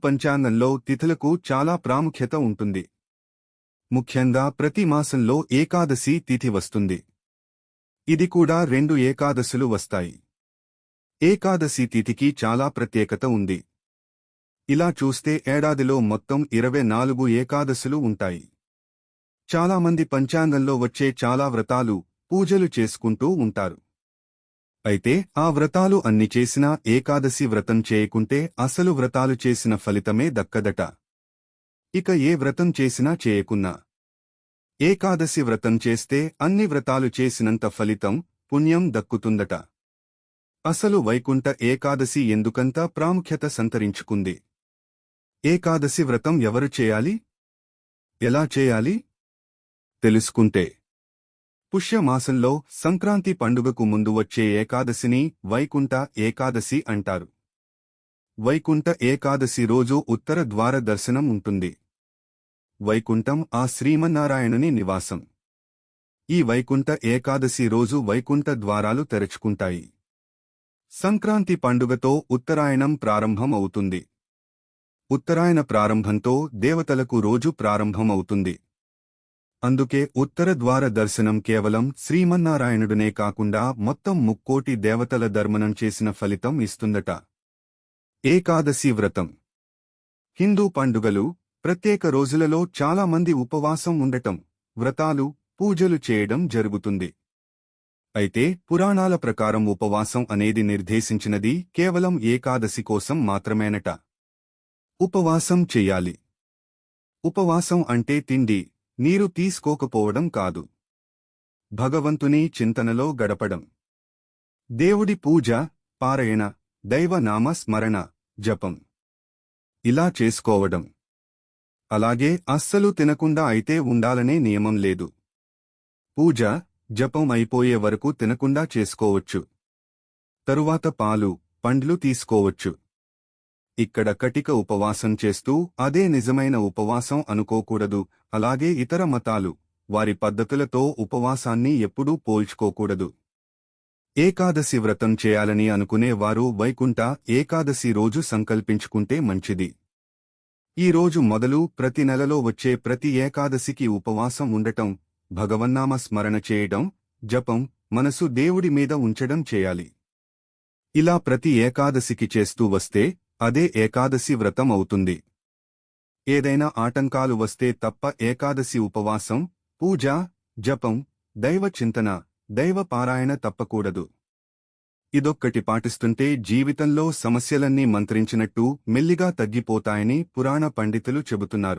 పంచాంగంలో తిథులకు చాలా ప్రాముఖ్యత ఉంటుంది. ముఖ్యంగా ప్రతి మాసంలో ఏకాదశి తిథి వస్తుంది. ఇది కూడా 2 ఏకాదశులు వస్తాయి. ఏకాదశి తిథికి చాలా ప్రత్యేకత ఉంది. ఇలా చూస్తే ఏడాదిలో మొత్తం 24 ఏకాదశులు ఉంటాయి. చాలామంది పంచాంగంలో వచ్చే చాలా వ్రతాలు, పూజలు చేసుకుంటూ ఉంటారు. అయితే ఆ వ్రతాలు అన్ని చేసినా ఏకాదశి వ్రతం చేయకుంటే అసలు వ్రతాలు చేసిన ఫలితమే దక్కదట. ఇక ఏ వ్రతం చేసినా చేయకున్నా ఏకాదశి వ్రతం చేస్తే అన్ని వ్రతాలు చేసినంత ఫలితం, పుణ్యం దక్కుతుందట. అసలు వైకుంఠ ఏకాదశి ఎందుకంత ప్రాముఖ్యత సంతరించుకుంది? ఏకాదశి వ్రతం ఎవరు చేయాలి? ఎలా చేయాలి? తెలుసుకుంటే పుష్యమాసంలో సంక్రాంతి పండుగకు ముందు వచ్చే ఏకాదశిని వైకుంఠ ఏకాదశి అంటారు. వైకుంఠ ఏకాదశి రోజు ఉత్తర ద్వార దర్శనం ఉంటుంది. వైకుంఠం ఆ శ్రీమన్నారాయణుని నివాసం. ఈ వైకుంఠ ఏకాదశి రోజు వైకుంఠ ద్వారాలు తెరుచుకుంటాయి. సంక్రాంతి పండుగతో ఉత్తరాయణం ప్రారంభం అవుతుంది. ఉత్తరాయణ ప్రారంభంతో దేవతలకు రోజు ప్రారంభం అవుతుంది. అందుకే ఉత్తర ద్వార దర్శనం కేవలం శ్రీమన్నారాయణుడునే కాకుండా మొత్తం 3,000,000 దేవతల దర్శనం చేసిన ఫలితం ఇస్తుందట. ఏకాదశి వ్రతం. హిందూ పండుగలు, ప్రత్యేక రోజులలో చాలా మంది ఉపవాసం ఉండటం, వ్రతాలు, పూజలు చేయడం జరుగుతుంది. అయితే పురాణాల ప్రకారం ఉపవాసం అనేది నిర్దేశించినది కేవలం ఏకాదశి కోసం మాత్రమేనట. ఉపవాసం చెయ్యాలి. ఉపవాసం అంటే తిండి, నీరు తీసుకోకపోవడం కాదు. భగవంతుని చింతనలో గడపడం. దేవుడి పూజ, పారాయణ, దైవనామ స్మరణ, జపం ఇలా చేసుకోవడం. అలాగే అస్సలు తినకుండా అయితే ఉండాలనే నియమం లేదు. పూజ, జపం అయిపోయే వరకు తినకుండా చేసుకోవచ్చు. తరువాత పాలు, పండ్లు తీసుకోవచ్చు. ఇక్కడ కటిక ఉపవాసం చేస్తూ అదే నిజమైన ఉపవాసం అనుకోకూడదు. అలాగే ఇతర మతాలు, వారి పద్ధతులతో ఉపవాసాన్ని ఎప్పుడూ పోల్చుకోకూడదు. ఏకాదశి వ్రతం చేయాలని అనుకునే వారు వైకుంఠ ఏకాదశి రోజు సంకల్పించుకుంటే మంచిది. ఈ రోజు మొదలు ప్రతి నెలలో వచ్చే ప్రతి ఏకాదశికి ఉపవాసం ఉండటం, భగవన్నామ స్మరణ చేయడం, జపం, మనసు దేవుడి మీద ఉంచడం చేయాలి. ఇలా ప్రతి ఏకాదశికి చేస్తూ వస్తే అదే ఏకాదశి వ్రతం అవుతుంది. ఏదైనా ఆటంకాలు వస్తే తప్ప ఏకాదశి ఉపవాసం, పూజ, జపం, దైవ చింతన, దైవ పారాయణ తప్పకూడదు. ఇదొక్కటి పాటిస్తుంటే జీవితంలో సమస్యలన్నీ మంత్రించినట్టు మెల్లిగా తగ్గిపోతాయని పురాణ పండితులు చెబుతున్నారు.